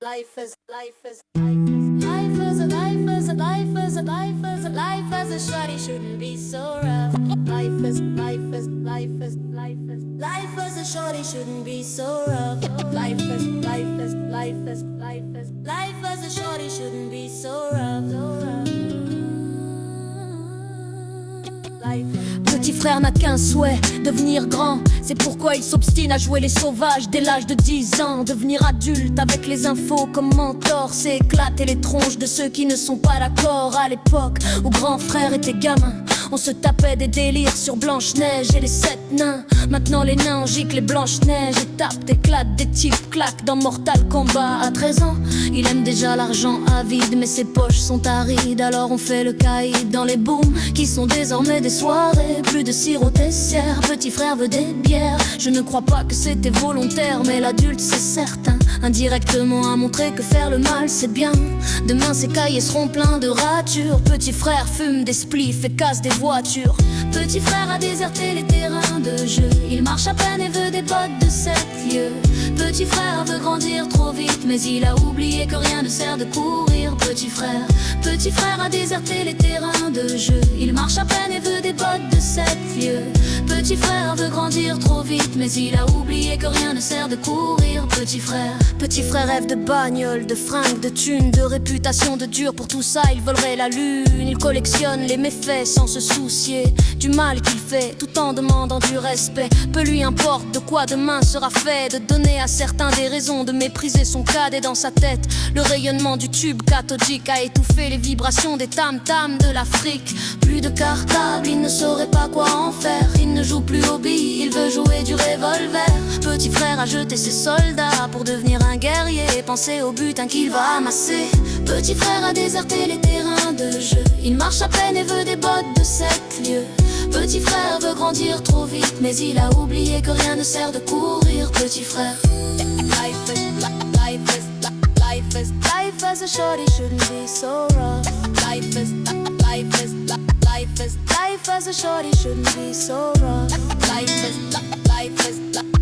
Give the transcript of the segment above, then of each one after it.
Life is life is life is life is a life is a life is a life is a life as a shorty shouldn't be so rough. Life is life is life is life is life as a shorty shouldn't be so rough. Life is life is life is life is life as a shorty shouldn't be so rough. Petit frère n'a qu'un souhait, devenir grand. C'est pourquoi il s'obstine à jouer les sauvages dès l'âge de 10 ans. Devenir adulte avec les infos comme mentor, c'est éclater les tronches de ceux qui ne sont pas d'accord. À l'époque où grand frère était gamin, on se tapait des délires sur Blanche-Neige et les 7 nains. Maintenant les nains giclent les Blanche-Neige et tapent, éclatent, des types claquent dans Mortal Kombat. À 13 ans, il aime déjà l'argent avide, mais ses poches sont arides. Alors on fait le caïd dans les booms qui sont désormais des soirées. Plus de sirop Tessière, petit frère veut des bières. Je ne crois pas que c'était volontaire, mais l'adulte c'est certain indirectement a montré que faire le mal c'est bien. Demain ses cahiers seront pleins de ratures. Petit frère fume des spliffs et casse des voitures. Petit frère a déserté les terrains de jeu. Il marche à peine et veut des bottes de 7 lieues. Petit frère veut grandir trop vite, mais il a oublié que rien ne sert de courir. Petit frère a déserté les terrains de jeu. Il marche à peine et veut des bottes de 7 lieues. Petit frère veut grandir trop vite, mais il a oublié que rien ne sert de courir. Petit frère rêve de bagnole, de fringues, de thunes, de réputation, de dur. Pour tout ça il volerait la lune. Il collectionne les méfaits sans se soucier du mal qu'il fait, tout en demandant du respect. Peu lui importe de quoi demain sera fait, de donner à certains des raisons de mépriser son cadet dans sa tête. Le rayonnement du tube cathodique a étouffé les vibrations des tam-tams de l'Afrique. Plus de cartable, il ne saurait pas quoi en faire. Il ne joue plus aux billes, il veut jouer du revolver. Petit frère a jeté ses soldats pour devenir un guerrier et penser au butin qu'il va amasser. Petit frère a déserté les terrains de jeu. Il marche à peine et veut des bottes de 7 lieues. Petit frère veut grandir trop vite, mais il a oublié que rien ne sert de courir. Petit frère. Life is life is life is life as a shorty shouldn't be so rough. Life is life is life is life as a shorty shouldn't be so rough. Life is life is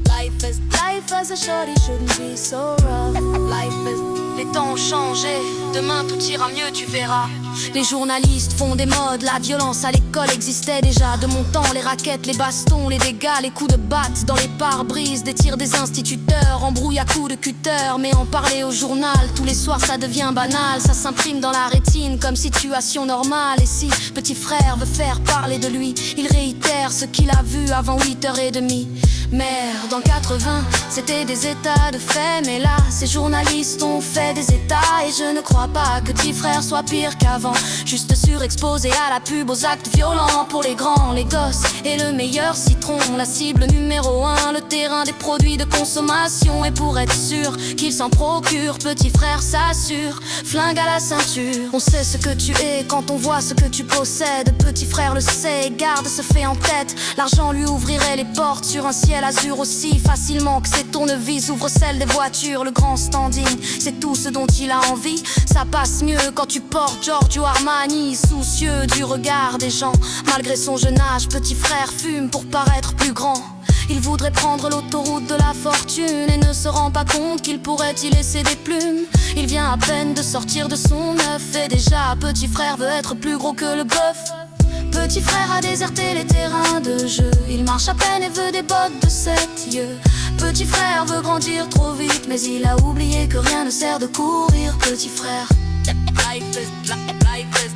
life is life as a shorty shouldn't be so rough. Life is. Les temps ont changé, demain tout ira mieux, tu verras. Les journalistes font des modes, la violence à l'école existait déjà. De mon temps, les raquettes, les bastons, les dégâts, les coups de batte dans les pare-brises, des tirs des instituteurs, embrouille à coups de cutter. Mais en parler au journal, tous les soirs ça devient banal. Ça s'imprime dans la rétine comme situation normale. Et si petit frère veut faire parler de lui, il réitère ce qu'il a vu avant 8h30. Merde, en 80, c'était des états de fait. Mais là, ces journalistes ont fait des états. Et je ne crois pas que petit frère soit pire qu'avant. Juste surexposé à la pub, aux actes violents. Pour les grands, les gosses et le meilleur citron. La cible numéro 1, le terrain des produits de consommation. Et pour être sûr qu'il s'en procure, petit frère s'assure, flingue à la ceinture. On sait ce que tu es quand on voit ce que tu possèdes. Petit frère le sait, garde ce fait en tête. L'argent lui ouvrirait les portes sur un ciel azur aussi facilement que ses tournevis ouvrent celles des voitures. Le grand standing, c'est tout ce dont il a envie. Ça passe mieux quand tu portes Giorgio Armani, soucieux du regard des gens. Malgré son jeune âge, petit frère fume pour paraître plus grand. Il voudrait prendre l'autoroute de la fortune et ne se rend pas compte qu'il pourrait y laisser des plumes. Il vient à peine de sortir de son œuf et déjà petit frère veut être plus gros que le bœuf. Petit frère a déserté les terrains de jeu. Il marche à peine et veut des bottes de 7 lieues. Petit frère veut grandir trop vite, mais il a oublié que rien ne sert de courir. Petit frère. Life is life is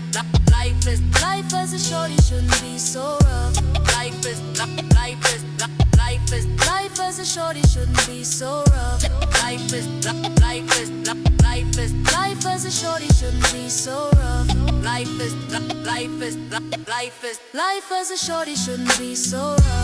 life is life as a shorty shouldn't be so rough. Life is life is life is life as a shorty shouldn't be so rough. Life is life is life is life as a shorty shouldn't be so rough. Life is life is life is life as a shorty shouldn't be so rough.